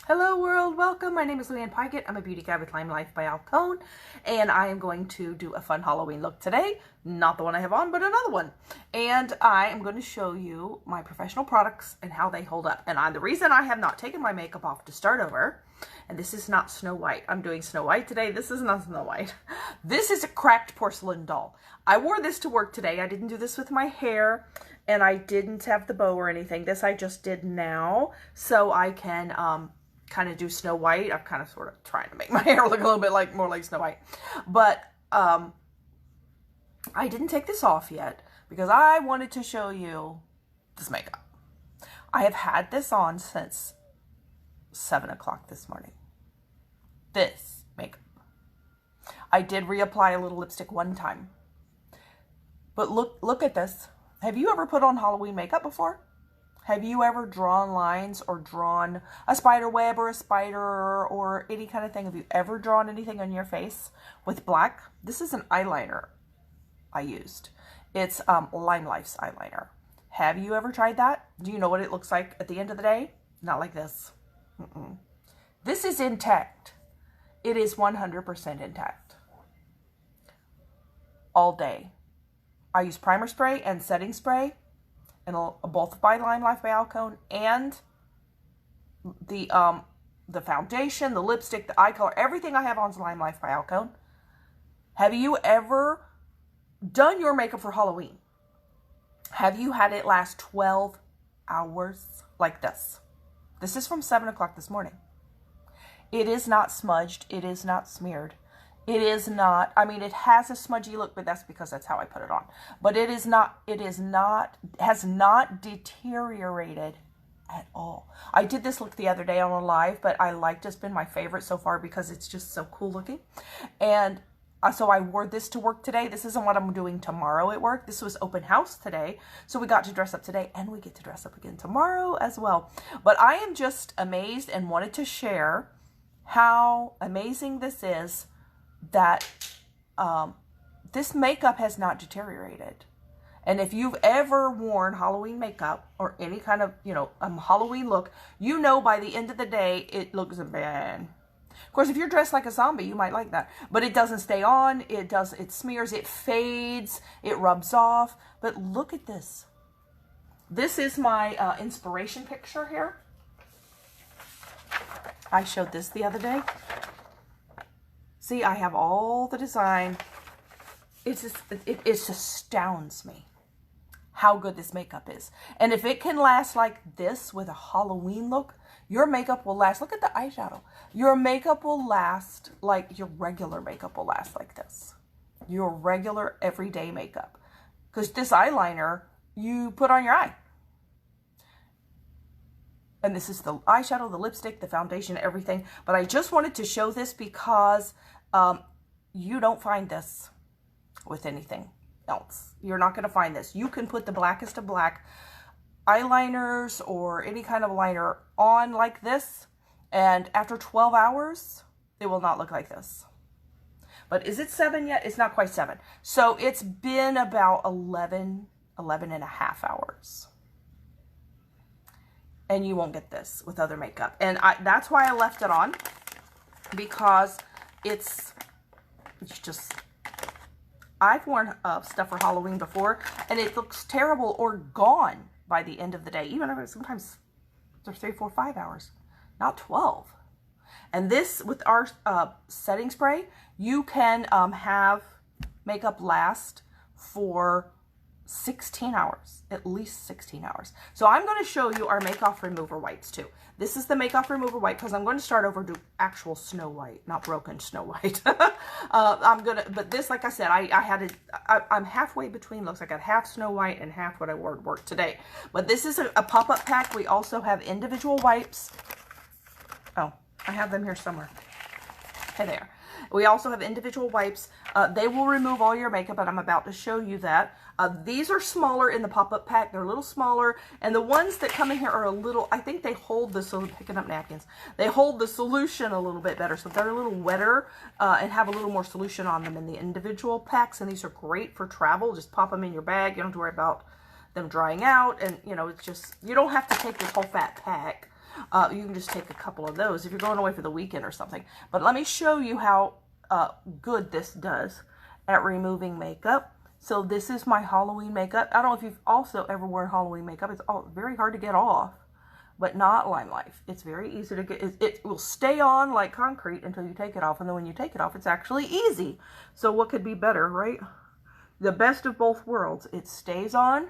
Hello world, welcome. My name is Leanne Pikett. I'm a beauty guide with Lime Life by Al Cone, and I am going to do a fun Halloween look today. Not the one I have on, but another one. And I am going to show you my professional products and how they hold up. And the reason I have not taken my makeup off to start over, and this is not Snow White. I'm doing Snow White today. This is not Snow White. This is a cracked porcelain doll. I wore this to work today. I didn't do this with my hair, and I didn't have the bow or anything. This I just did now, so I can kind of do Snow White. I'm kind of sort of trying to make my hair look a little bit more like Snow White. But I didn't take this off yet because I wanted to show you this makeup. I have had this on since 7 o'clock this morning. This makeup. I did reapply a little lipstick one time. But look at this. Have you ever put on Halloween makeup before? Have you ever drawn lines or drawn a spider web or a spider or any kind of thing? Have you ever drawn anything on your face with black? This is an eyeliner I used. It's Lime Life's eyeliner. Have you ever tried that? Do you know what it looks like at the end of the day? Not like this. This is intact. It is 100% intact. All day. I use primer spray and setting spray. And both by Lime Life by Al Cone, and the foundation, the lipstick, the eye color, everything I have on is Lime Life by Al Cone. Have you ever done your makeup for Halloween? Have you had it last 12 hours like this? This is from 7 o'clock this morning. It is not smudged. It is not smeared. It is not, I mean, it has a smudgy look, but that's because that's how I put it on. But it is not, has not deteriorated at all. I did this look the other day on a live, but I liked it's been my favorite so far because it's just so cool looking. And so I wore this to work today. This isn't what I'm doing tomorrow at work. This was open house today. So we got to dress up today and we get to dress up again tomorrow as well. But I am just amazed and wanted to share how amazing this is, that this makeup has not deteriorated. And if you've ever worn Halloween makeup or any kind of, Halloween look, you know by the end of the day, it looks bad. Of course, if you're dressed like a zombie, you might like that. But it doesn't stay on. It smears, it fades, it rubs off. But look at this. This is my inspiration picture here. I showed this the other day. See, I have all the design. It just astounds me how good this makeup is. And if it can last like this with a Halloween look, your makeup will last. Look at the eyeshadow. Your makeup will last like your regular makeup will last like this. Your regular everyday makeup. Because this eyeliner, you put on your eye. And this is the eyeshadow, the lipstick, the foundation, everything. But I just wanted to show this because you don't find this with anything else. You're not going to find this. You can put the blackest of black eyeliners or any kind of liner on like this, and after 12 hours, it will not look like this. But is it 7 yet? It's not quite 7. So it's been about 11 and a half hours. And you won't get this with other makeup. And that's why I left it on, because it's just, I've worn stuff for Halloween before, and it looks terrible or gone by the end of the day. Even if sometimes there's 3, 4, 5 hours, not 12. And this, with our setting spray, you can have makeup last for 16 hours, at least 16 hours. So I'm going to show you our Make-Off Remover wipes too. This is the Make-Off Remover wipe because I'm going to start over to actual Snow White, not broken Snow White. But this, like I said, I'm halfway between looks. I got half Snow White and half what I wore to work today. But this is a pop-up pack. We also have individual wipes. Oh, I have them here somewhere. Hey there. We also have individual wipes. They will remove all your makeup, and I'm about to show you that. These are smaller in the pop-up pack. They're a little smaller, and the ones that come in here are a little, I think they hold the, picking up napkins, they hold the solution a little bit better, so they're a little wetter and have a little more solution on them in the individual packs, and these are great for travel. Just pop them in your bag. You don't have to worry about them drying out, and, it's just, you don't have to take this whole fat pack. You can just take a couple of those if you're going away for the weekend or something. But let me show you how good this does at removing makeup. So this is my Halloween makeup. I don't know if you've also ever worn Halloween makeup. It's very hard to get off, but not Lime Life. It's very easy to get. It will stay on like concrete until you take it off. And then when you take it off, it's actually easy. So what could be better, right? The best of both worlds. It stays on.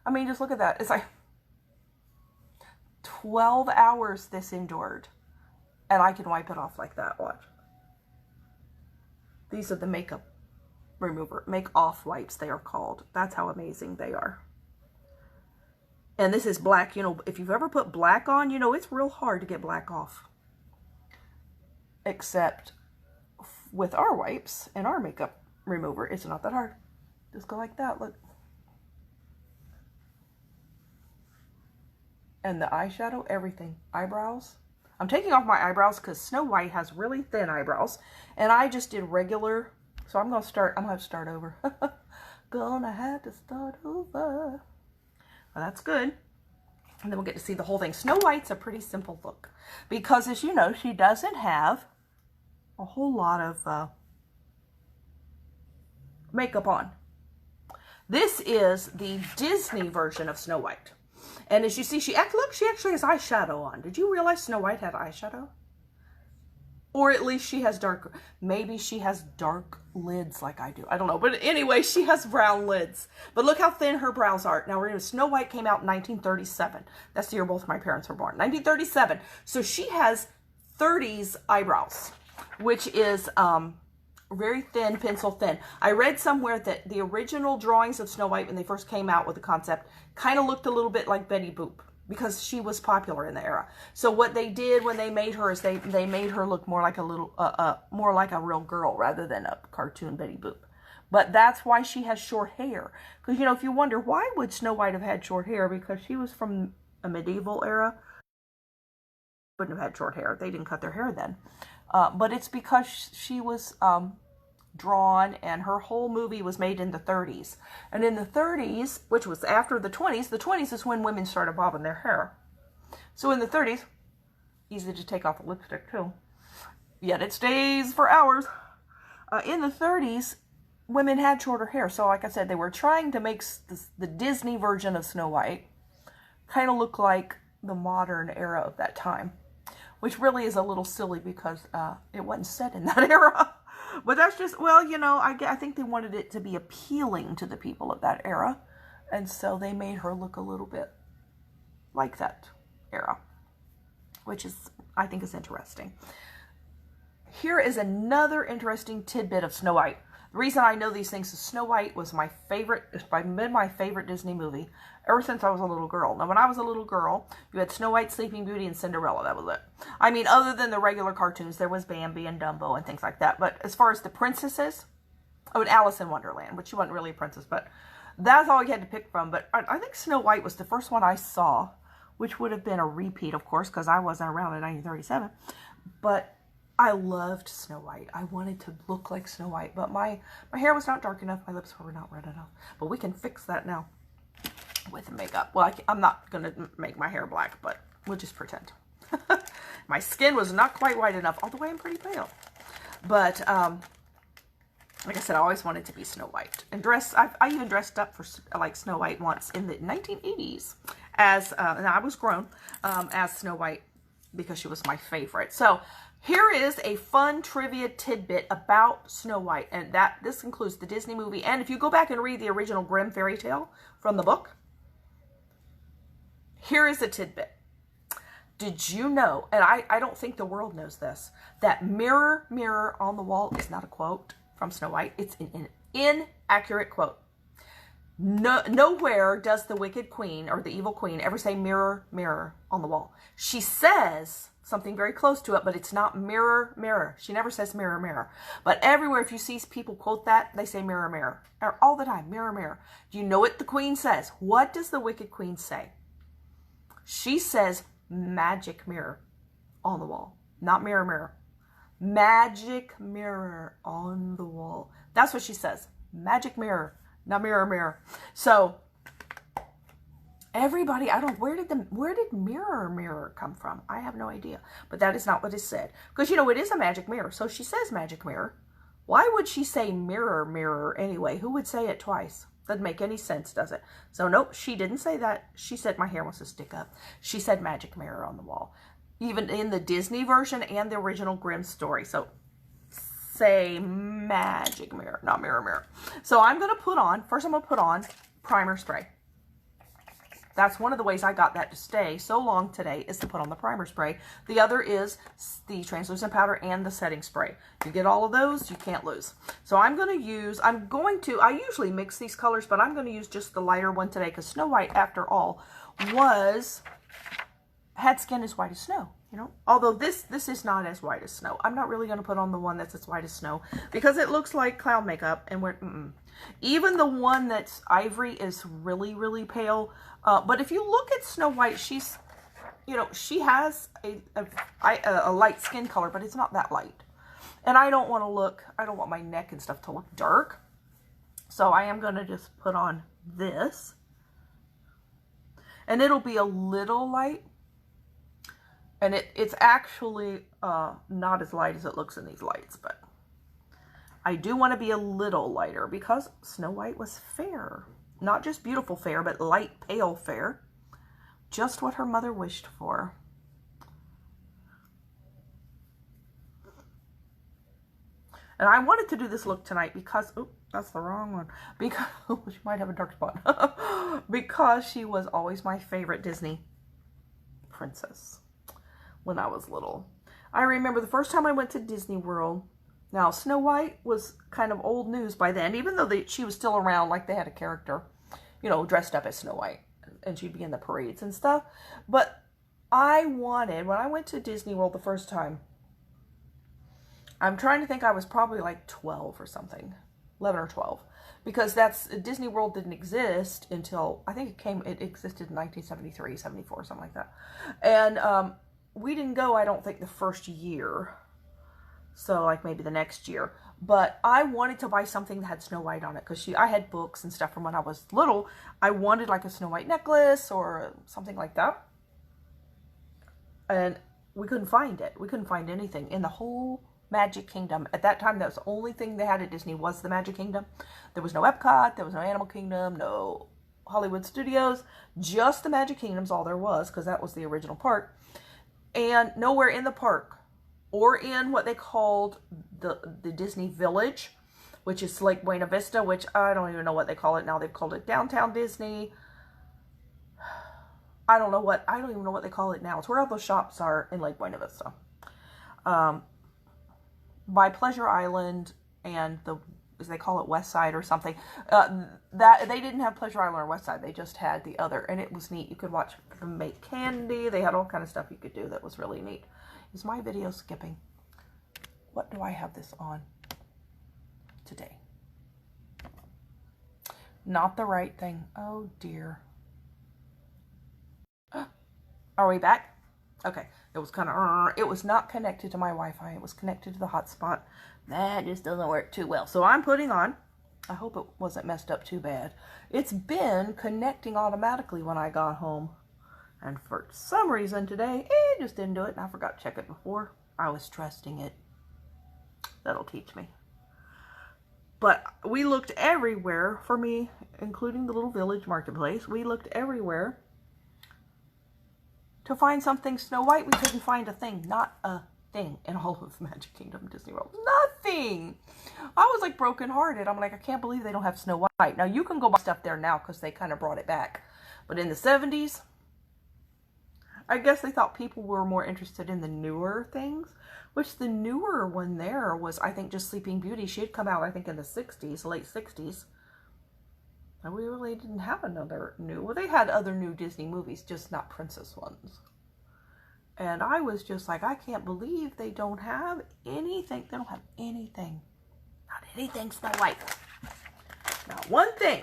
I mean, just look at that. It's like 12 hours this endured. And I can wipe it off like that. Watch. These are the makeup remover. Make off wipes, they are called. That's how amazing they are. And this is black. You know, if you've ever put black on, you know, it's real hard to get black off. Except with our wipes and our makeup remover, it's not that hard. Just go like that, look. And the eyeshadow, everything. Eyebrows. I'm taking off my eyebrows because Snow White has really thin eyebrows. And I just did regular. So I'm going to have to start over. Gonna have to start over. Well, that's good. And then we'll get to see the whole thing. Snow White's a pretty simple look. Because as you know, she doesn't have a whole lot of makeup on. This is the Disney version of Snow White. And as you see, she actually has eyeshadow on. Did you realize Snow White had eyeshadow? Or at least she has dark, maybe she has dark lids like I do. I don't know. But anyway, she has brown lids. But look how thin her brows are. Now, remember, Snow White came out in 1937. That's the year both my parents were born. 1937. So she has 30s eyebrows, which is very thin, pencil thin. I read somewhere that the original drawings of Snow White when they first came out with the concept kind of looked a little bit like Betty Boop because she was popular in the era. So what they did when they made her is they made her look more like a little, more like a real girl rather than a cartoon Betty Boop. But that's why she has short hair. Because, you know, if you wonder, why would Snow White have had short hair? Because she was from a medieval era. Wouldn't have had short hair. They didn't cut their hair then. But it's because she was drawn, and her whole movie was made in the 30s. And in the 30s, which was after the 20s is when women started bobbing their hair. So in the 30s, easy to take off the lipstick too. Yet it stays for hours. In the 30s, women had shorter hair. So like I said, they were trying to make the Disney version of Snow White kind of look like the modern era of that time. Which really is a little silly because it wasn't set in that era. But that's just, well, you know, I think they wanted it to be appealing to the people of that era. And so they made her look a little bit like that era. Which is, I think, is interesting. Here is another interesting tidbit of Snow White. The reason I know these things is Snow White was my favorite, it's been my favorite Disney movie ever since I was a little girl. Now, when I was a little girl, you had Snow White, Sleeping Beauty, and Cinderella. That was it. I mean, other than the regular cartoons, there was Bambi and Dumbo and things like that. But as far as the princesses, oh, and Alice in Wonderland, which she wasn't really a princess, but that's all you had to pick from. But I think Snow White was the first one I saw, which would have been a repeat, of course, because I wasn't around in 1937. But I loved Snow White. I wanted to look like Snow White, but my hair was not dark enough. My lips were not red enough. But we can fix that now with makeup. Well, I'm not going to make my hair black, but we'll just pretend. My skin was not quite white enough, although I am pretty pale. But, like I said, I always wanted to be Snow White. And I even dressed up for like Snow White once in the 1980s as, and I was grown, as Snow White because she was my favorite. So, here is a fun trivia tidbit about Snow White, and this includes the Disney movie. And if you go back and read the original Grimm fairy tale from the book, here is a tidbit. Did you know, and I don't think the world knows this, that mirror, mirror on the wall is not a quote from Snow White. It's an inaccurate quote. Nowhere does the wicked queen or the evil queen ever say mirror, mirror on the wall. She says something very close to it, but it's not mirror, mirror. She never says mirror, mirror. But everywhere, if you see people quote that, they say mirror, mirror. All the time, mirror, mirror. Do you know what the queen says? What does the wicked queen say? She says magic mirror on the wall. Not mirror, mirror. Magic mirror on the wall. That's what she says. Magic mirror, not mirror, mirror. So, Everybody, I don't, where did mirror come from? I have no idea. But that is not what it said. Because, you know, it is a magic mirror. So she says magic mirror. Why would she say mirror anyway? Who would say it twice? Doesn't make any sense, does it? So, nope, she didn't say that. She said my hair wants to stick up. She said magic mirror on the wall. Even in the Disney version and the original Grimm story. So, say magic mirror, not mirror. So, I'm going to put on, first I'm going to put on primer spray. That's one of the ways I got that to stay so long today, is to put on the primer spray. The other is the translucent powder and the setting spray. You get all of those, you can't lose. So I'm going to use, I usually mix these colors, but I'm going to use just the lighter one today, because Snow White, after all, had skin as white as snow. You know, although this is not as white as snow. I'm not really going to put on the one that's as white as snow, because it looks like cloud makeup, and even the one that's ivory is really, really pale. But if you look at Snow White, she's, you know, she has a light skin color, but it's not that light. And I don't want my neck and stuff to look dark. So I am going to just put on this. And it'll be a little light. And it's actually not as light as it looks in these lights, but I do want to be a little lighter, because Snow White was fair. Not just beautiful fair, but light, pale fair. Just what her mother wished for. And I wanted to do this look tonight because, oh, that's the wrong one. Because, she might have a dark spot. Because she was always my favorite Disney princess when I was little. I remember the first time I went to Disney World. Now, Snow White was kind of old news by then, even though she was still around, like they had a character, you know, dressed up as Snow White, and she'd be in the parades and stuff. But when I went to Disney World the first time, I'm trying to think, I was probably like 12 or something, 11 or 12, because Disney World didn't exist until, I think it existed in 1973, 74, something like that. And we didn't go, I don't think, the first year. So, like, maybe the next year. But I wanted to buy something that had Snow White on it, because I had books and stuff from when I was little. I wanted, like, a Snow White necklace or something like that. And we couldn't find it. We couldn't find anything in the whole Magic Kingdom. At that time, that was the only thing they had at Disney, was the Magic Kingdom. There was no Epcot. There was no Animal Kingdom. No Hollywood Studios. Just the Magic Kingdom's all there was, because that was the original park. And nowhere in the park, or in what they called the Disney Village, which is Lake Buena Vista, which I don't even know what they call it now. They've called it Downtown Disney. I don't even know what they call it now. It's where all those shops are in Lake Buena Vista. By Pleasure Island and as they call it, West Side or something. That they didn't have Pleasure Island or West Side. They just had the other, and it was neat. You could watch them make candy. They had all kind of stuff you could do that was really neat. Is my video skipping? What do I have this on today? Not the right thing. Oh dear. Are we back? Okay. It was kind of, it was not connected to my Wi-Fi. It was connected to the hotspot. That just doesn't work too well. So I'm putting on, I hope it wasn't messed up too bad. It's been connecting automatically when I got home. And for some reason today, it just didn't do it. And I forgot to check it before. I was trusting it. That'll teach me. But we looked everywhere, for me, including the little village marketplace. We looked everywhere to find something Snow White. We couldn't find a thing. Not a thing in all of Magic Kingdom Disney World. Nothing. I was like brokenhearted. I'm like, I can't believe they don't have Snow White. Now, you can go buy stuff there now because they kind of brought it back. But in the 70s, I guess they thought people were more interested in the newer things, which the newer one there was, I think, just Sleeping Beauty. She had come out, I think, in the 60s, late 60s. And we really didn't have another new, well, they had other new Disney movies, just not princess ones. And I was just like, I can't believe they don't have anything. They don't have anything. Not anything Snow White. Not one thing.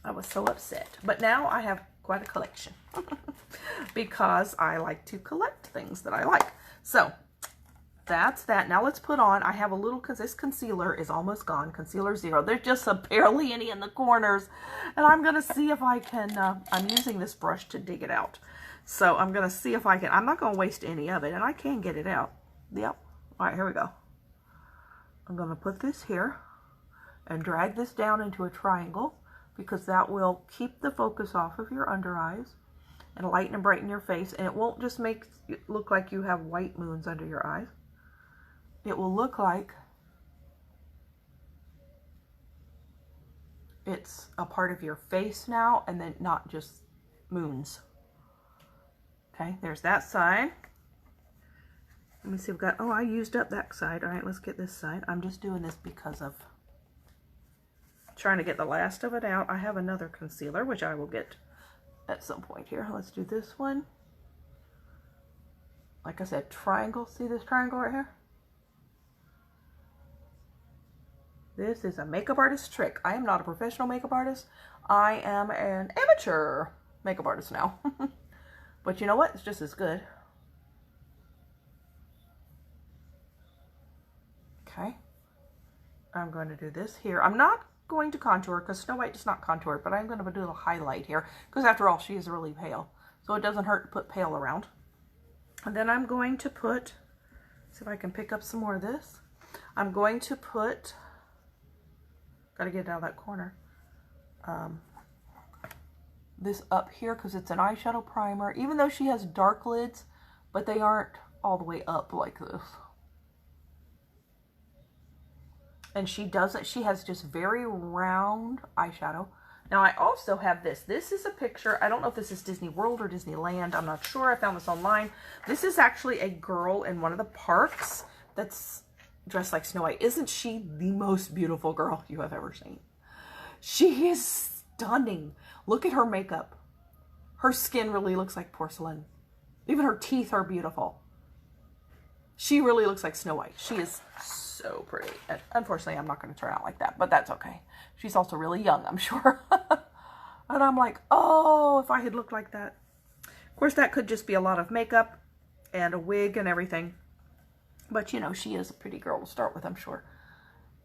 I was so upset. But now I have quite a collection. Because I like to collect things that I like. So, that's that. Now let's put on, I have a little, because this concealer is almost gone. Concealer 0. There's just barely any in the corners. And I'm going to see if I can, I'm using this brush to dig it out. So I'm going to see if I can, I'm not going to waste any of it. And I can get it out. Yep. All right, here we go. I'm going to put this here and drag this down into a triangle, because that will keep the focus off of your under eyes and lighten and brighten your face. And it won't just make it look like you have white moons under your eyes. It will look like it's a part of your face now, and then not just moons. Okay, there's that side. Let me see, we've got, oh, I used up that side. All right, let's get this side. I'm just doing this because of trying to get the last of it out. I have another concealer, which I will get at some point here. Let's do this one. Like I said, triangle. See this triangle right here? This is a makeup artist trick. I am not a professional makeup artist. I am an amateur makeup artist now. But you know what? It's just as good. Okay. I'm going to do this here. I'm not going to contour because Snow White does not contour, but I'm going to do a highlight here because after all, she is really pale. So it doesn't hurt to put pale around. And then I'm going to put, see if I can pick up some more of this. I'm going to put, got to get it out of that corner, this up here because it's an eyeshadow primer, even though she has dark lids, but they aren't all the way up like this. And she doesn't, she has just very round eyeshadow. Now I also have this. This is a picture, I don't know if this is Disney World or Disneyland, I'm not sure, I found this online. This is actually a girl in one of the parks that's dressed like Snow White. Isn't she the most beautiful girl you have ever seen? She is stunning. Look at her makeup. Her skin really looks like porcelain. Even her teeth are beautiful. She really looks like Snow White. She is so pretty. And unfortunately, I'm not going to turn out like that, but that's okay. She's also really young, I'm sure. And I'm like, oh, if I had looked like that. Of course, that could just be a lot of makeup and a wig and everything. But, you know, she is a pretty girl to start with, I'm sure.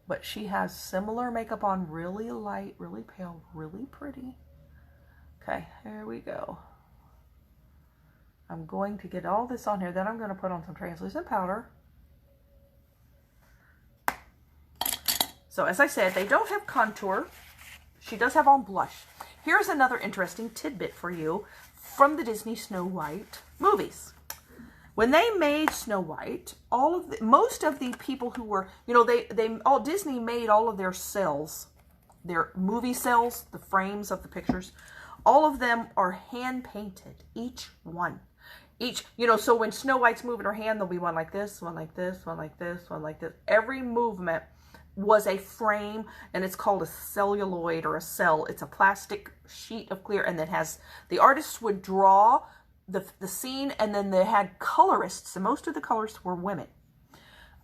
But she has similar makeup on, really light, really pale, really pretty. Okay, here we go. I'm going to get all this on here. Then I'm going to put on some translucent powder. So as I said, they don't have contour. She does have on blush. Here's another interesting tidbit for you from the Disney Snow White movies. When they made Snow White, most of the people who were, you know, Disney made all of their cells, their movie cells, the frames of the pictures, all of them are hand painted, each one. You know, so when Snow White's moving her hand, there'll be one like this, one like this, one like this, one like this. Every movement was a frame, and it's called a celluloid or a cell. It's a plastic sheet of clear, and then the artists would draw the scene, and then they had colorists, and most of the colorists were women,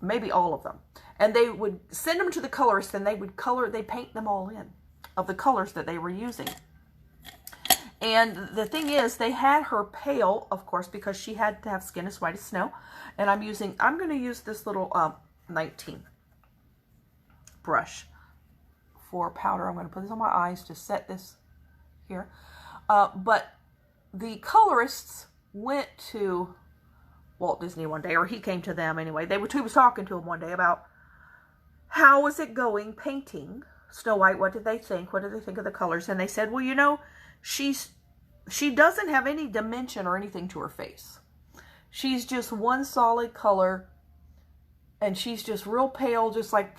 maybe all of them, and they would send them to the colorist, and they paint them all in of the colors that they were using. And the thing is, they had her pale, of course, because she had to have skin as white as snow. And I'm going to use this little 19 brush for powder. I'm going to put this on my eyes to set this here. But the colorists went to Walt Disney one day, or he came to them anyway. He was talking to him one day about how was it going painting Snow White. What did they think? What did they think of the colors? And they said, well, you know, she doesn't have any dimension or anything to her face. She's just one solid color, and she's just real pale, just like,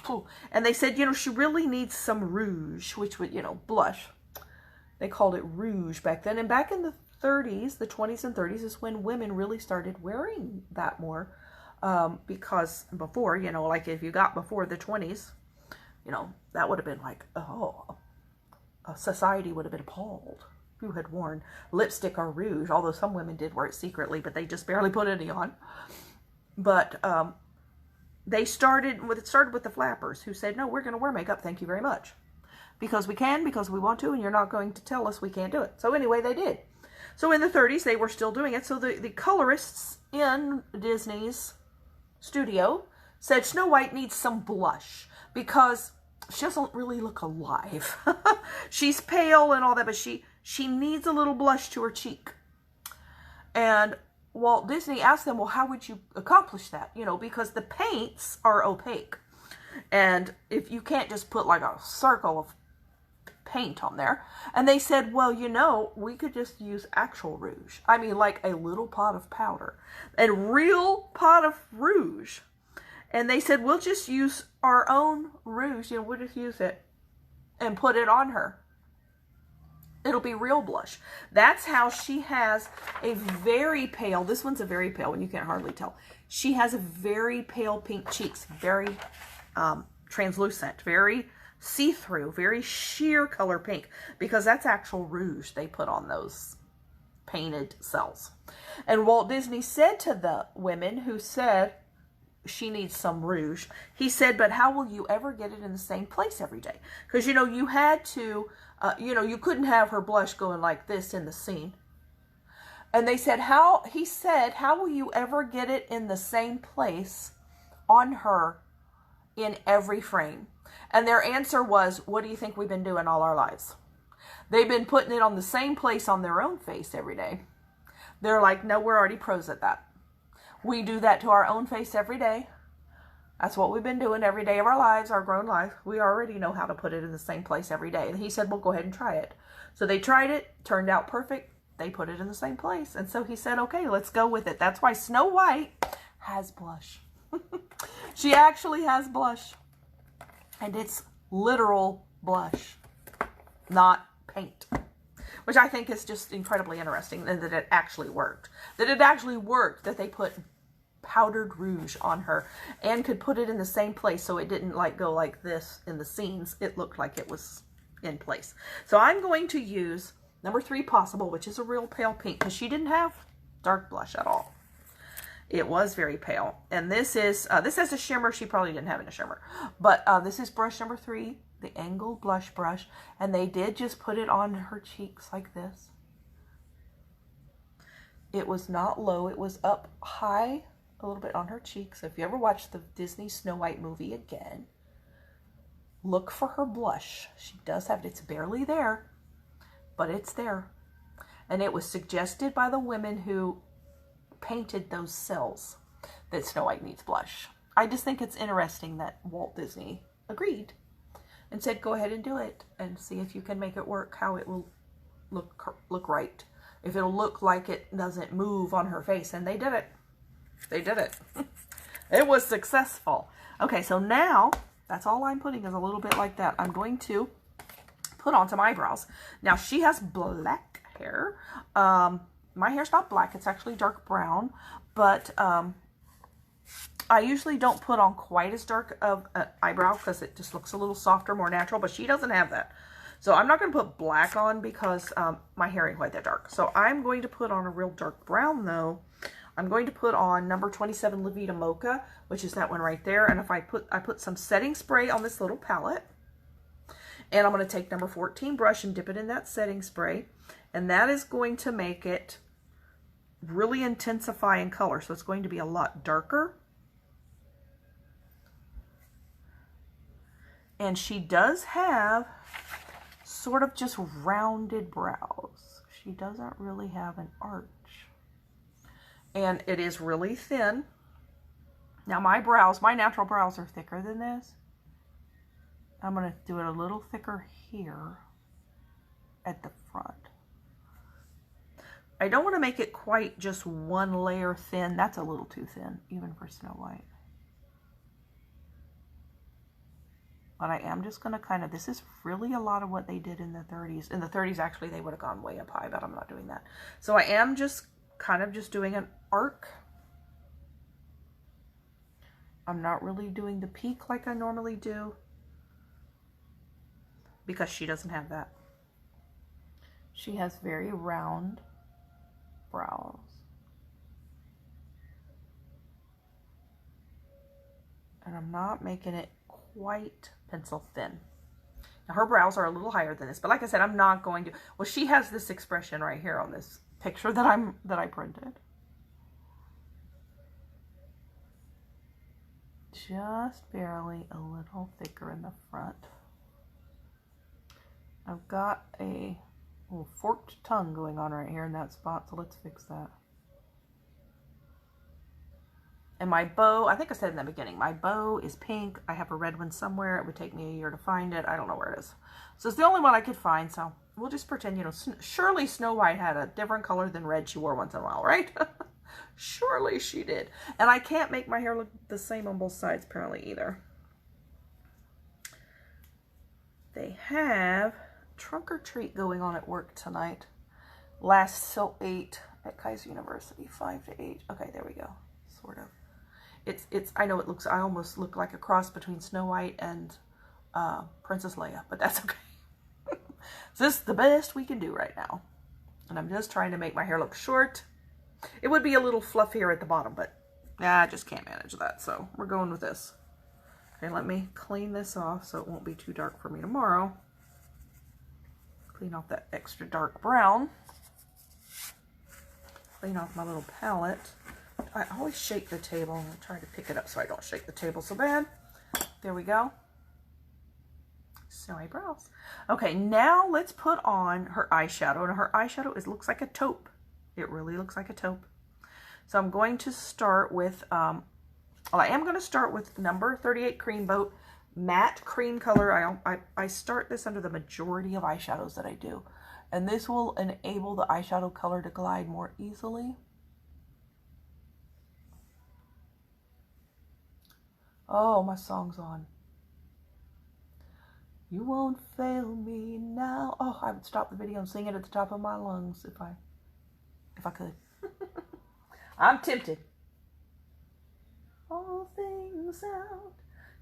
and they said, you know, she really needs some rouge, which would, you know, blush. They called it rouge back then. And back in the 30s, the 20s and 30s is when women really started wearing that more. Because before, you know, like if you got before the 20s, you know, that would have been like, oh, society would have been appalled who had worn lipstick or rouge, although some women did wear it secretly, but they just barely put any on. But it started with the flappers, who said, no, we're going to wear makeup, thank you very much. Because we can, because we want to, and you're not going to tell us we can't do it. So anyway, they did. So in the 30s, they were still doing it. So the colorists in Disney's studio said Snow White needs some blush because she doesn't really look alive. She's pale and all that, but she needs a little blush to her cheek. And Walt Disney asked them, well, how would you accomplish that? You know, because the paints are opaque. And if you can't just put like a circle of paint on there. And they said, well, you know, we could just use actual rouge. I mean, like a little pot of powder. A real pot of rouge. And they said, we'll just use our own rouge. You know, we'll just use it and put it on her. It'll be real blush. That's how she has a very pale, this one's a very pale one, you can't hardly tell. She has a very pale pink cheeks, very translucent, very see-through, very sheer color pink, because that's actual rouge they put on those painted cells. And Walt Disney said to the women who said she needs some rouge, he said, but how will you ever get it in the same place every day? Because, you know, you had to, you know, you couldn't have her blush going like this in the scene. And they said, he said, how will you ever get it in the same place on her in every frame? And their answer was, what do you think we've been doing all our lives? They've been putting it on the same place on their own face every day. They're like, no, we're already pros at that. We do that to our own face every day. That's what we've been doing every day of our lives, our grown life. We already know how to put it in the same place every day. And he said, well, go ahead and try it. So they tried it, turned out perfect. They put it in the same place. And so he said, okay, let's go with it. That's why Snow White has blush. She actually has blush. And it's literal blush, not paint. Which I think is just incredibly interesting, and that it actually worked. That it actually worked, that they put powdered rouge on her and could put it in the same place so it didn't like go like this in the scenes. It looked like it was in place. So I'm going to use number 3 Possible, which is a real pale pink, because she didn't have dark blush at all. It was very pale. And this is, this has a shimmer. She probably didn't have a shimmer. But this is brush number 3, the angled blush brush. And they did just put it on her cheeks like this. It was not low. It was up high a little bit on her cheeks. So if you ever watch the Disney Snow White movie again, look for her blush. She does have it. It's barely there, but it's there. And it was suggested by the women who painted those cells that Snow White needs blush. I just think it's interesting that Walt Disney agreed and said, go ahead and do it and see if you can make it work, how it will look right. If it'll look like it doesn't move on her face. And they did it. They did it. It was successful. Okay, so now that's all I'm putting is a little bit like that. I'm going to put on some eyebrows. Now she has black hair. My hair's not black. It's actually dark brown. But I usually don't put on quite as dark of an eyebrow because it just looks a little softer, more natural. But she doesn't have that. So I'm not going to put black on because my hair ain't quite that dark. So I'm going to put on a real dark brown though. I'm going to put on number 27 La Vida Mocha, which is that one right there. And if I put some setting spray on this little palette. And I'm going to take number 14 brush and dip it in that setting spray. And that is going to make it really intensify in color. So it's going to be a lot darker. And she does have sort of just rounded brows. She doesn't really have an arch. And it is really thin. Now my brows, my natural brows are thicker than this. I'm going to do it a little thicker here at the front. I don't want to make it quite just one layer thin. That's a little too thin, even for Snow White. But I am just going to kind of, this is really a lot of what they did in the 30s. In the 30s, actually, they would have gone way up high, but I'm not doing that. So I am just kind of just doing an arc. I'm not really doing the peak like I normally do because she doesn't have that. She has very round brows. And I'm not making it quite pencil thin. Now her brows are a little higher than this, but like I said, I'm not going to, well, she has this expression right here on this picture that I printed. just barely a little thicker in the front. I've got a little forked tongue going on right here in that spot, so let's fix that. And my bow, I think I said in the beginning, my bow is pink. I have a red one somewhere. It would take me a year to find it. I don't know where it is. So it's the only one I could find, so we'll just pretend, you know, surely Snow White had a different color than red she wore once in a while, right? Surely she did. And I can't make my hair look the same on both sides, apparently, either. They have trunk or treat going on at work tonight. Lasts till 8 at Kaiser University, 5 to 8. Okay, there we go, sort of. It's. I know it looks. I almost look like a cross between Snow White and Princess Leia, but that's okay. So this is the best we can do right now, and I'm just trying to make my hair look short. It would be a little fluffier at the bottom, but I just can't manage that. So we're going with this. Okay, let me clean this off so it won't be too dark for me tomorrow. Clean off that extra dark brown. Clean off my little palette. I always shake the table. I'm trying to pick it up so I don't shake the table so bad. There we go. Snowy brows. Okay, now let's put on her eyeshadow. And her eyeshadow looks like a taupe. It really looks like a taupe. So I'm going to start with, well, I am going to start with number 38 Creamboat matte cream color. I start this under the majority of eyeshadows that I do. And this will enable the eyeshadow color to glide more easily. Oh, my song's on. You won't fail me now. Oh, I would stop the video and sing it at the top of my lungs if I could. I'm tempted. All things out.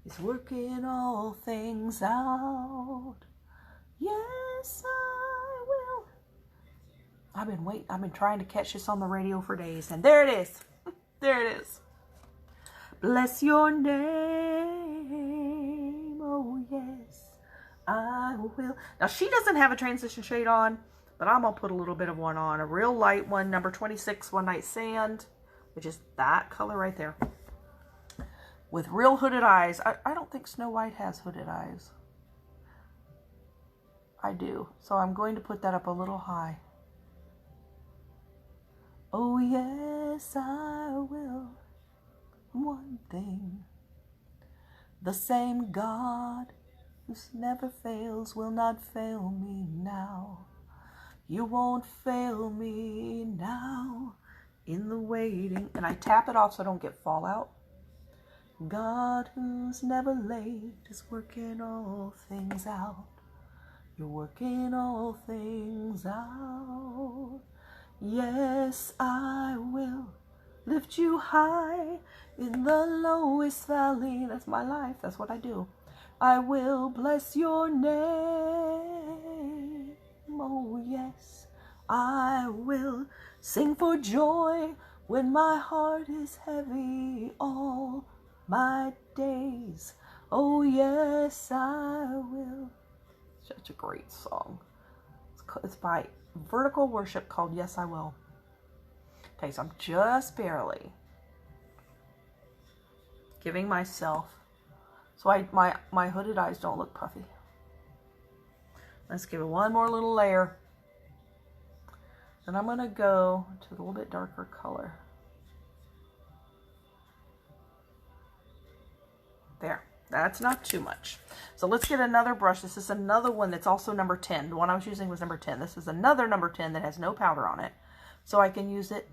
He's working all things out. Yes, I will. I've been trying to catch this on the radio for days, and there it is. There it is. Bless your name, oh yes, I will. Now, she doesn't have a transition shade on, but I'm going to put a little bit of one on. A real light one, number 26, One Night Sand, which is that color right there. With real hooded eyes. I don't think Snow White has hooded eyes. I do. So I'm going to put that up a little high. Oh yes, I will. One thing, the same God who never fails will not fail me now. You won't fail me now in the waiting. And I tap it off so I don't get fallout. God who's never late is working all things out. You're working all things out. Yes, I will lift you high in the lowest valley. That's my life. That's what I do. I will bless your name. Oh, yes, I will sing for joy when my heart is heavy all my days. Oh, yes, I will. Such a great song. It's by Vertical Worship called Yes, I Will. Okay, so I'm just barely giving myself, so my hooded eyes don't look puffy. Let's give it one more little layer. Then I'm going to go to a little bit darker color. There. That's not too much. So let's get another brush. This is another one that's also number 10. The one I was using was number 10. This is another number 10 that has no powder on it. So I can use it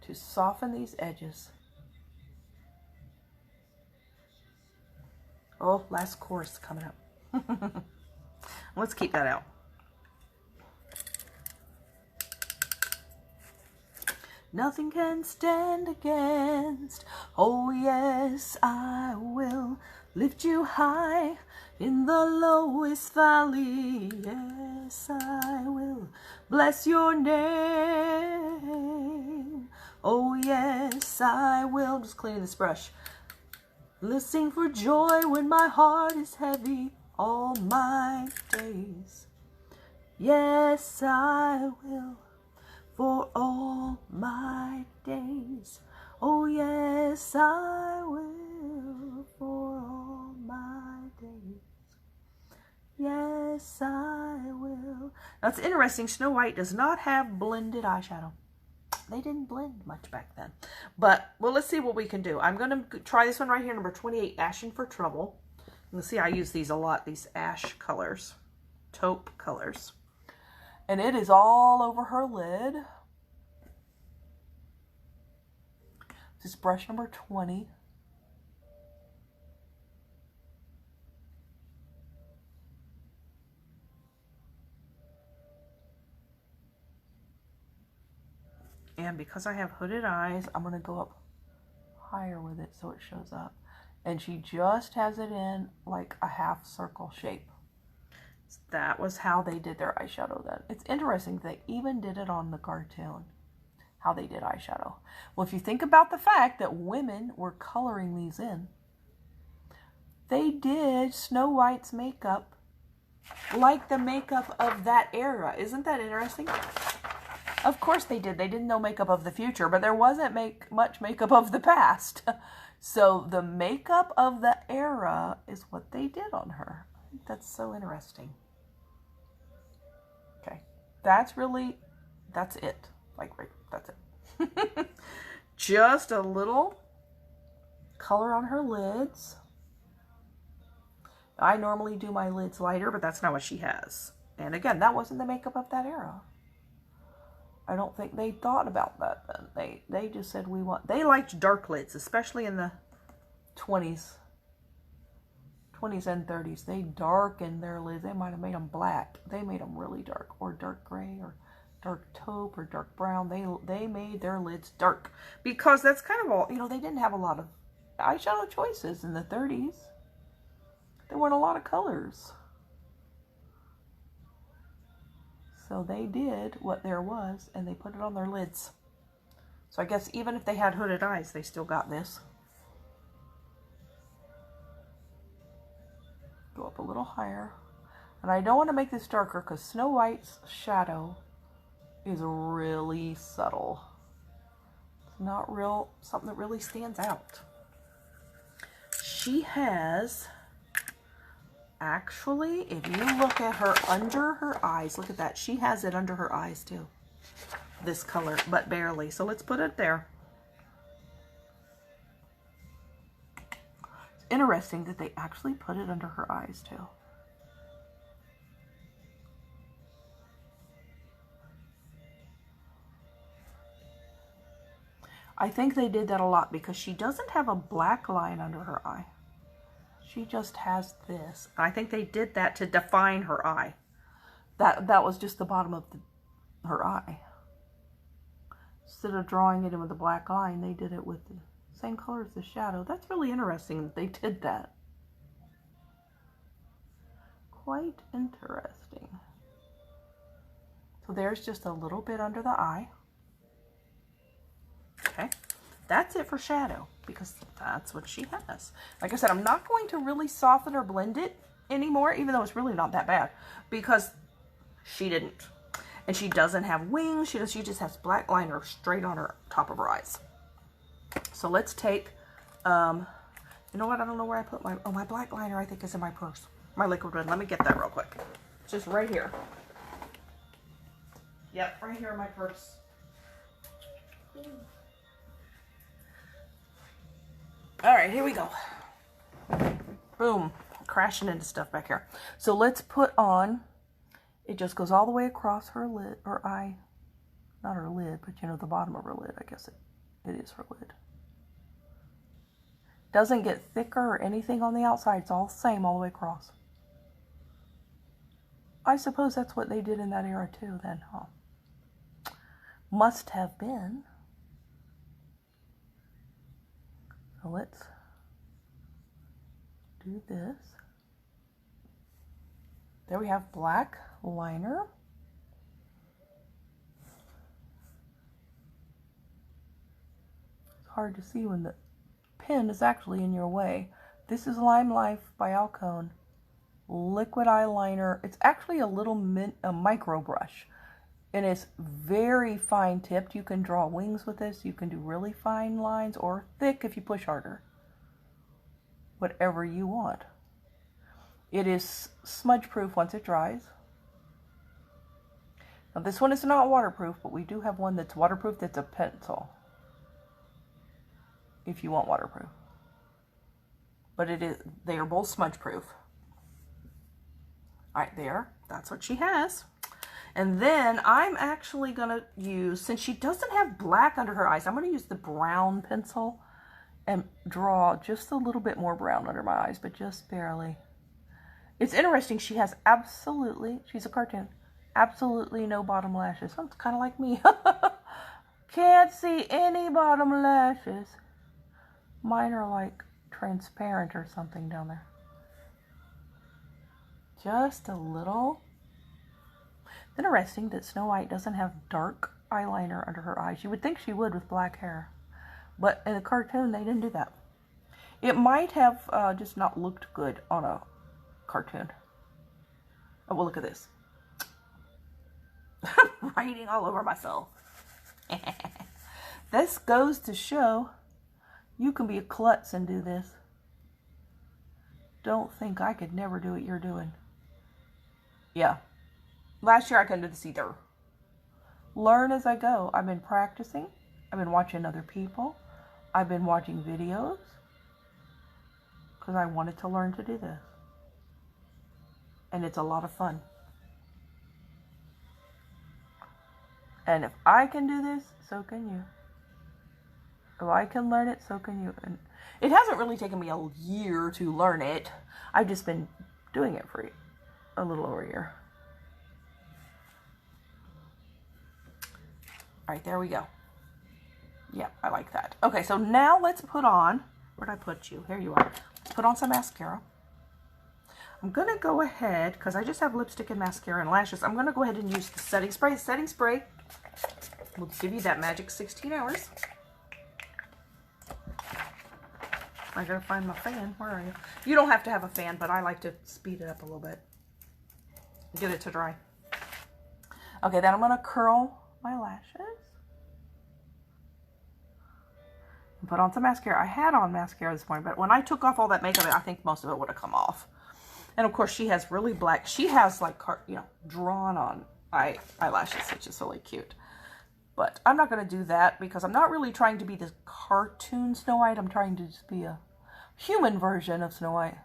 to soften these edges. Oh, last chorus coming up. Let's keep that out. Nothing can stand against. Oh yes, I will lift you high in the lowest valley. Yes, I will bless your name. Oh yes, I will. Just cleaning this brush. Listening for joy when my heart is heavy all my days. Yes, I will. For all my days. Yes, I will for all my days. Yes, I will. Now, it's interesting. Snow White does not have blended eyeshadow. They didn't blend much back then. But, well, let's see what we can do. I'm going to try this one right here, number 28, Ashen for Trouble. You can see I use these a lot, these ash colors, taupe colors. And it is all over her lid. This is brush number 20. And because I have hooded eyes, I'm going to go up higher with it so it shows up. And she just has it in like a half circle shape. So that was how they did their eyeshadow then. It's interesting they even did it on the cartoon, how they did eyeshadow. Well, if you think about the fact that women were coloring these in, they did Snow White's makeup like the makeup of that era. Isn't that interesting? Of course they did. They didn't know makeup of the future, but there wasn't much makeup of the past. So the makeup of the era is what they did on her. I think that's so interesting. Okay. That's it. Like, right, that's it. Just a little color on her lids. I normally do my lids lighter, but that's not what she has. And again, that wasn't the makeup of that era. I don't think they thought about that then. They just said they liked dark lids, especially in the 20s and 30s. They darkened their lids. They might have made them black. They made them really dark, or dark gray, or dark taupe, or dark brown. They made their lids dark because that's kind of all, they didn't have a lot of eyeshadow choices in the 30s. There weren't a lot of colors. So they did what there was, and they put it on their lids. So I guess even if they had hooded eyes, they still got this. Go up a little higher. And I don't want to make this darker because Snow White's shadow is really subtle. It's not something that really stands out. She has... Actually, if you look at her under her eyes, look at that. She has it under her eyes too. This color, but barely. So let's put it there. It's interesting that they actually put it under her eyes too. I think they did that a lot because she doesn't have a black line under her eye. She just has this. I think they did that to define her eye. That was just the bottom of her eye. Instead of drawing it in with a black line, they did it with the same color as the shadow. That's really interesting that they did that. Quite interesting. So there's just a little bit under the eye. Okay. That's it for shadow, because that's what she has. Like I said, I'm not going to really soften or blend it anymore, even though it's really not that bad, because she didn't. And she doesn't have wings. She just has black liner straight on her top of her eyes. So let's take, you know what? I don't know where I put my black liner I think is in my purse. My liquid red. Let me get that real quick. It's just right here. Yep, right here in my purse. All right, here we go. Boom. Crashing into stuff back here. So let's put on, it just goes all the way across her lid, her eye. Not her lid, but the bottom of her lid. I guess it is her lid. Doesn't get thicker or anything on the outside. It's all the same all the way across. I suppose that's what they did in that era too then, huh? Must have been. So let's do this. There we have black liner. It's hard to see when the pen is actually in your way. This is Lime Life by Alcone. Liquid eyeliner. It's actually a little micro brush. And it's very fine tipped. You can draw wings with this. You can do really fine lines or thick if you push harder. Whatever you want. It is smudge proof once it dries. Now this one is not waterproof, but we do have one that's waterproof that's a pencil. If you want waterproof. But they are both smudge proof. Alright, there. That's what she has. And then I'm actually going to use, since she doesn't have black under her eyes, I'm going to use the brown pencil and draw just a little bit more brown under my eyes, but just barely. It's interesting, she has absolutely, she's a cartoon, absolutely no bottom lashes. So it's kind of like me. Can't see any bottom lashes. Mine are like transparent or something down there. Just a little. Interesting that Snow White doesn't have dark eyeliner under her eyes. You would think she would with black hair. But in the cartoon, they didn't do that. It might have just not looked good on a cartoon. Oh, well, look at this. I'm writing all over myself. This goes to show you can be a klutz and do this. Don't think I could never do what you're doing. Yeah. Last year I couldn't do this either. Learn as I go. I've been practicing. I've been watching other people. I've been watching videos. Because I wanted to learn to do this. And it's a lot of fun. And if I can do this, so can you. If I can learn it, so can you. And it hasn't really taken me a year to learn it. I've just been doing it for a little over a year. Alright, there we go. Yeah, I like that. Okay, so now let's put on, where'd I put you? Here you are. Put on some mascara. I'm going to go ahead, because I just have lipstick and mascara and lashes, I'm going to go ahead and use the setting spray. The setting spray will give you that magic 16 hours. I gotta find my fan. Where are you? You don't have to have a fan, but I like to speed it up a little bit. Get it to dry. Okay, then I'm going to curl my lashes. And put on some mascara. I had on mascara this morning, but when I took off all that makeup, I think most of it would have come off. And of course, she has really black, she has like, drawn on eyelashes, which is really cute. But I'm not going to do that because I'm not really trying to be this cartoon Snow White. I'm trying to just be a human version of Snow White.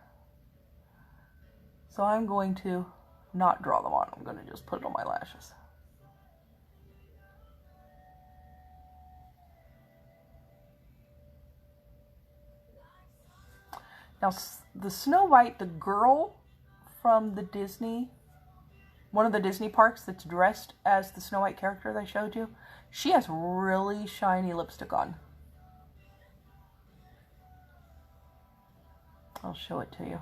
So I'm going to not draw them on. I'm going to just put it on my lashes. Now, the Snow White, the girl from the Disney, one of the Disney parks that's dressed as the Snow White character that I showed you, she has really shiny lipstick on. I'll show it to you.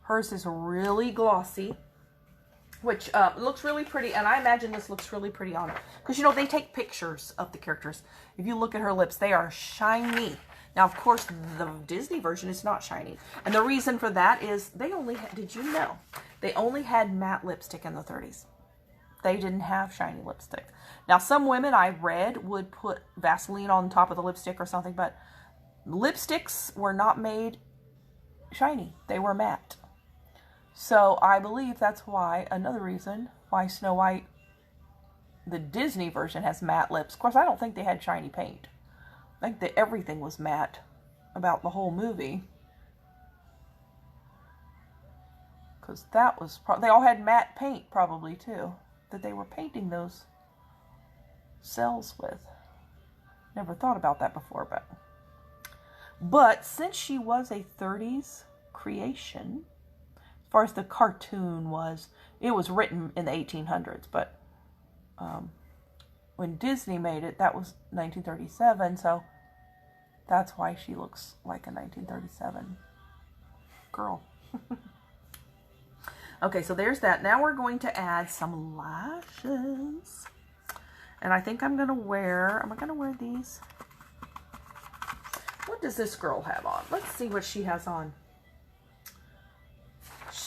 Hers is really glossy, which looks really pretty, and I imagine this looks really pretty on her. Because, they take pictures of the characters. If you look at her lips, they are shiny. Now, of course, the Disney version is not shiny. And the reason for that is they only had, did you know, they only had matte lipstick in the 30s. They didn't have shiny lipstick. Now, some women I read would put Vaseline on top of the lipstick or something, but lipsticks were not made shiny. They were matte. So I believe that's why, another reason why Snow White, the Disney version, has matte lips. Of course, I don't think they had shiny paint. I think that everything was matte about the whole movie. Because that was, they all had matte paint probably too, that they were painting those cells with. Never thought about that before, but since she was a 30s creation, as far as the cartoon was, it was written in the 1800s, but when Disney made it, that was 1937, so that's why she looks like a 1937 girl. Okay, so there's that. Now we're going to add some lashes. And I think I'm going to wear these. What does this girl have on? Let's see what she has on.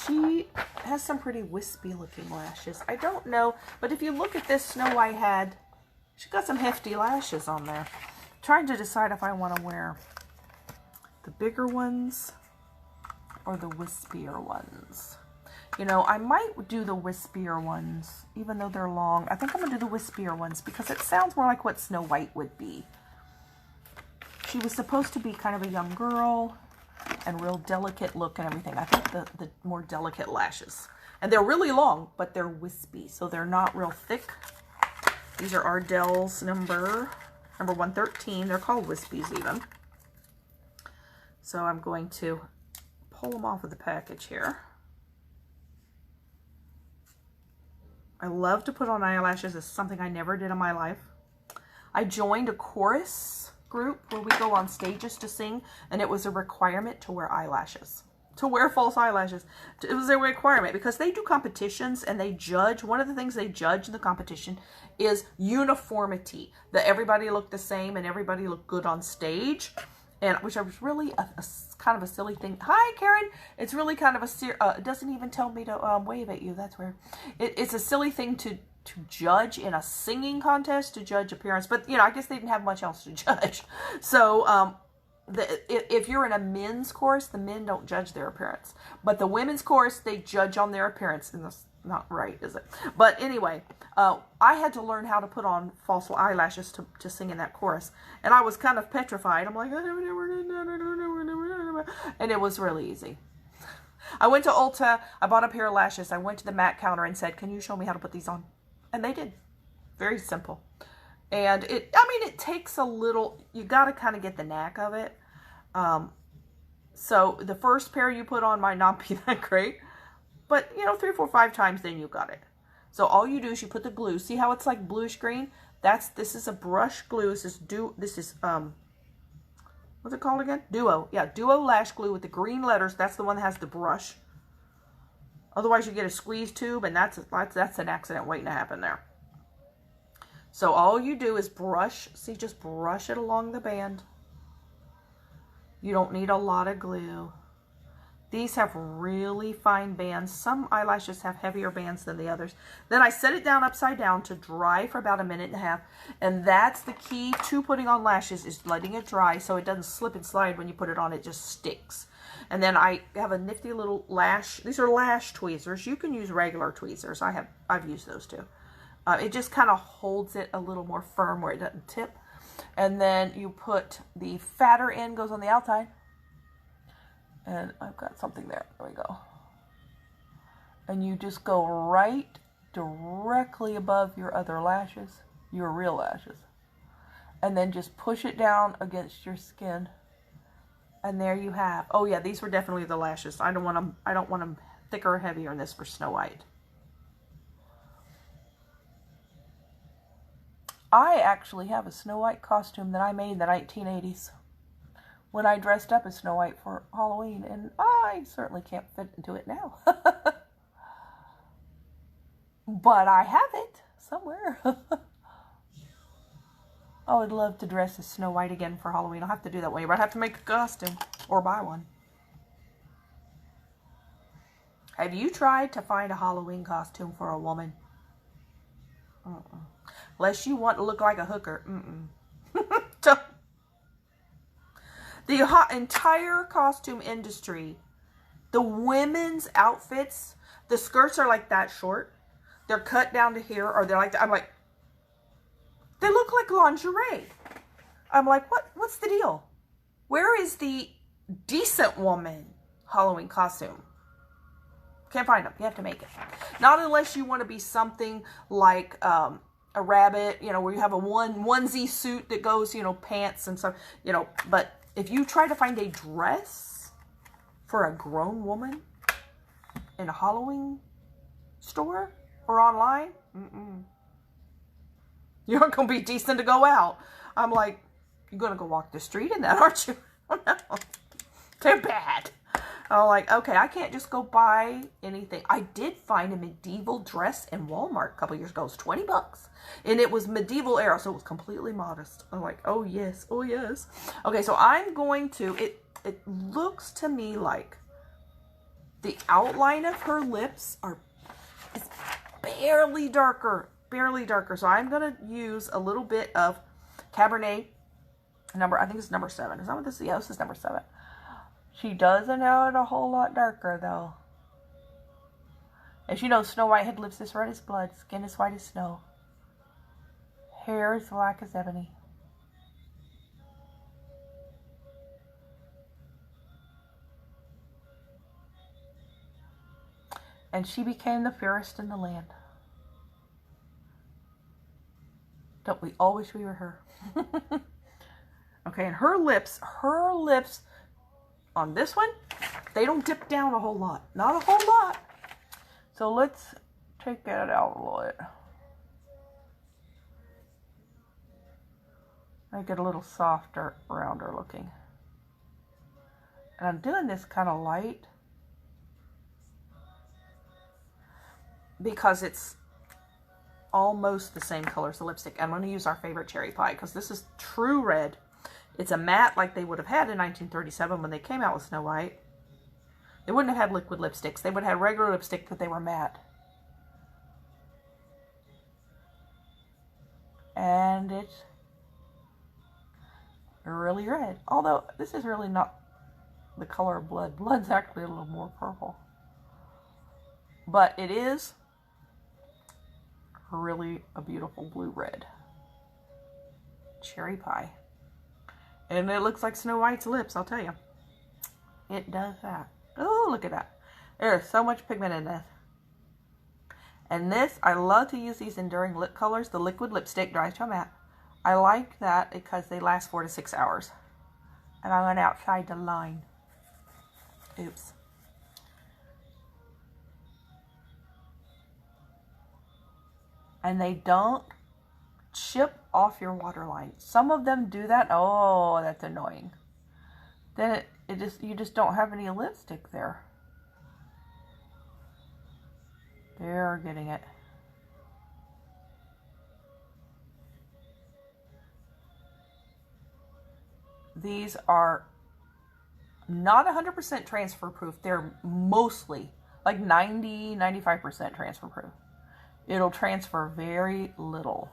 she has some pretty wispy looking lashes. I don't know, but if you look at this Snow White head, she got some hefty lashes on there. I'm trying to decide if I want to wear the bigger ones or the wispier ones. You know, I might do the wispier ones, even though they're long. I think I'm going to do the wispier ones because it sounds more like what Snow White would be. She was supposed to be kind of a young girl and real delicate look and everything. I think the more delicate lashes. And they're really long, but they're wispy, so they're not real thick. These are Ardell's number 113. They're called wispies even. So I'm going to pull them off of the package here. I love to put on eyelashes. It's something I never did in my life. I joined a chorus group where we go on stages to sing, and it was a requirement to wear eyelashes, to wear false eyelashes. It was a requirement because they do competitions and they judge. One of the things they judge in the competition is uniformity, that everybody looked the same and everybody looked good on stage, and which was really a kind of a silly thing. Hi, Karen. It's really kind of a it doesn't even tell me to wave at you. That's weird. It's a silly thing to judge in a singing contest, to judge appearance. But, you know, I guess they didn't have much else to judge. So, if you're in a men's chorus, the men don't judge their appearance. But the women's chorus, they judge on their appearance. And that's not right, is it? But anyway, I had to learn how to put on false eyelashes to sing in that chorus. And I was kind of petrified. I'm like, and it was really easy. I went to Ulta. I bought a pair of lashes. I went to the MAC counter and said, can you show me how to put these on? And they did. Very simple. And it takes a little, you got to kind of get the knack of it. So the first pair you put on might not be that great, but 3, 4, 5 times, then you got it. So all you do is you put the glue. See how it's like bluish green? This is a brush glue. This is what's it called again? Duo. Yeah, Duo lash glue with the green letters. That's the one that has the brush. Otherwise you get a squeeze tube, and that's an accident waiting to happen there. So all you do is brush, see, just brush it along the band. You don't need a lot of glue. These have really fine bands. Some eyelashes have heavier bands than the others. Then I set it down upside down to dry for about 1.5 minutes. And that's the key to putting on lashes, is letting it dry so it doesn't slip and slide when you put it on. It just sticks. And then I have a nifty little lash. These are lash tweezers. You can use regular tweezers. I've used those too. It just kind of holds it a little more firm where it doesn't tip. And then you put the fatter end goes on the outside. And I've got something there. There we go. And you just go right directly above your other lashes, your real lashes. And then just push it down against your skin. And there you have. Oh yeah, these were definitely the lashes. I don't want them thicker or heavier than this for Snow White. I actually have a Snow White costume that I made in the 1980s when I dressed up as Snow White for Halloween, and I certainly can't fit into it now. But I have it somewhere. I would love to dress as Snow White again for Halloween. I'll have to do that way, but I have to make a costume or buy one. Have you tried to find a Halloween costume for a woman? Unless you want to look like a hooker. The entire costume industry, the women's outfits, the skirts are like that short. They're cut down to here, or they're like that. I'm like, they look like lingerie. I'm like, what's the deal? Where is the decent woman Halloween costume? Can't find them. You have to make it. Not unless you want to be something like a rabbit, where you have a onesie suit that goes, pants and stuff, but if you try to find a dress for a grown woman in a Halloween store or online, you're not going to be decent to go out. I'm like, you're going to go walk the street in that, aren't you? Oh, no. Too bad. I'm like, okay, I can't just go buy anything. I did find a medieval dress in Walmart a couple years ago. It was $20. And it was medieval era, so it was completely modest. I'm like, oh yes, oh yes. Okay, so I'm going to, it looks to me like The outline of her lips is barely darker. Barely darker. So I'm going to use a little bit of Cabernet I think it's number 7. Is that what this is? Yeah, this is number 7. She doesn't have it a whole lot darker, though. As you know, Snow White had lips as red as blood, skin as white as snow, hair as black as ebony. And she became the fairest in the land. Don't we all wish we were her? Okay, and her lips on this one, they don't dip down a whole lot. Not a whole lot. So let's take that out a little bit. Make it a little softer, rounder looking. And I'm doing this kind of light because it's almost the same color as the lipstick. I'm going to use our favorite Cherry Pie because this is true red. It's a matte like they would have had in 1937 when they came out with Snow White. They wouldn't have had liquid lipsticks. They would have had regular lipstick, but they were matte. And it's really red. Although this is really not the color of blood. Blood's actually a little more purple. But it is really a beautiful blue red. Cherry Pie. And it looks like Snow White's lips, I'll tell you. It does that. Oh, look at that. There's so much pigment in this. And this, I love to use these enduring lip colors. The liquid lipstick dries to a matte. I like that because they last 4 to 6 hours. And I went outside the line. Oops. And they don't chip off your waterline. Some of them do that. Oh, that's annoying. Then you just don't have any lipstick there. They're getting it. These are not 100% transfer proof. They're mostly like 90-95% transfer proof. It'll transfer very little.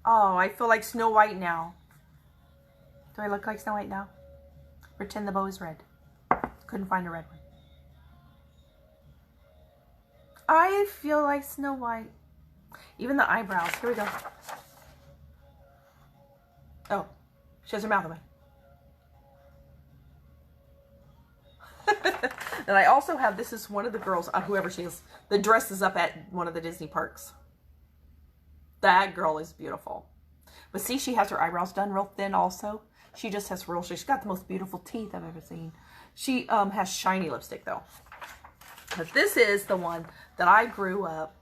Oh, I feel like Snow White now. Do I look like Snow White now? Pretend the bow is red. Couldn't find a red one. I feel like Snow White. Even the eyebrows. Here we go. Oh, she has her mouth open. And I also have, this is one of the girls, whoever she is, that dresses up at one of the Disney parks. That girl is beautiful. But see, she has her eyebrows done real thin also. She just has she's got the most beautiful teeth I've ever seen. She has shiny lipstick though. But this is the one that I grew up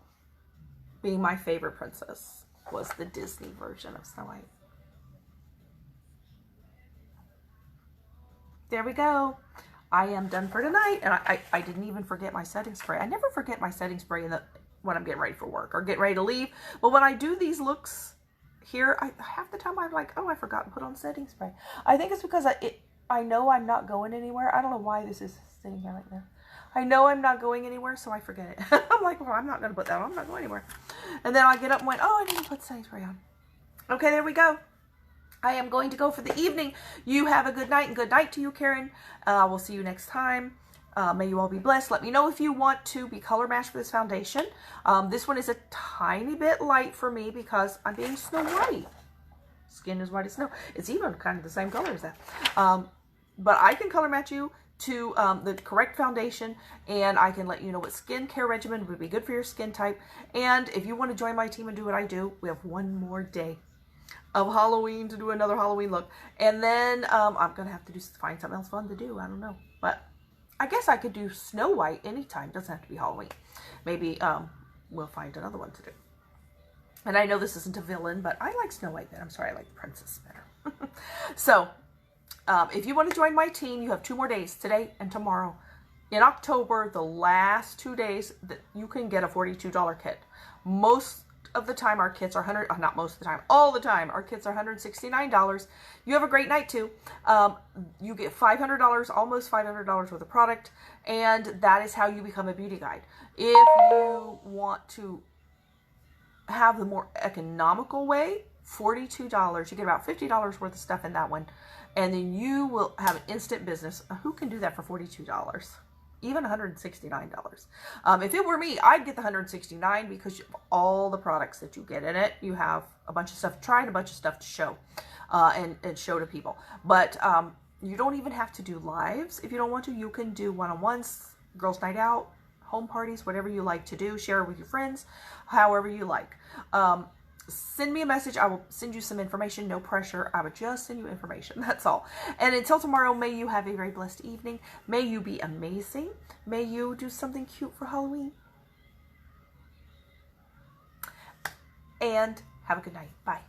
being my favorite princess, was the Disney version of Snow White. There we go. I am done for tonight. And I didn't even forget my setting spray. I never forget my setting spray when I'm getting ready for work or getting ready to leave. But when I do these looks here, half the time I'm like, oh, I forgot to put on setting spray. I think it's because I know I'm not going anywhere. I don't know why this is sitting here like that. I know I'm not going anywhere, so I forget it. I'm like, well, I'm not going to put that on. I'm not going anywhere. And then I get up and went, oh, I didn't put setting spray on. Okay, there we go. I am going to go for the evening. You have a good night, and good night to you, Karen. We'll see you next time. May you all be blessed. Let me know if you want to be color matched for this foundation. This one is a tiny bit light for me because I'm being Snow White. Skin is white as snow. It's even kind of the same color as that. But I can color match you to the correct foundation, and I can let you know what skincare regimen would be good for your skin type. And if you want to join my team and do what I do, we have one more day of Halloween to do another Halloween look. And then I'm going to have to find something else fun to do. I don't know. But I guess I could do Snow White anytime. Doesn't have to be Halloween. Maybe we'll find another one to do. And I know this isn't a villain, but I like Snow White better. I'm sorry, I like the princess better. So, if you want to join my team, you have 2 more days, today and tomorrow. In October, the last 2 days, that you can get a $42 kit. Most of the time our kits are not most of the time, all the time our kits are $169. You have a great night too. You get $500, almost $500 worth of product, and that is how you become a beauty guide. If you want to have the more economical way, $42. You get about $50 worth of stuff in that one, and then you will have an instant business. Who can do that for $42? Even $169. If it were me, I'd get the $169 because of all the products that you get in it. You have a bunch of stuff to try and a bunch of stuff to show and show to people. But you don't even have to do lives. If you don't want to, you can do one-on-ones, girls' night out, home parties, whatever you like to do. Share it with your friends, however you like. Send me a message. I will send you some information. No pressure. I would just send you information. That's all. And until tomorrow, may you have a very blessed evening. May you be amazing. May you do something cute for Halloween. And have a good night. Bye.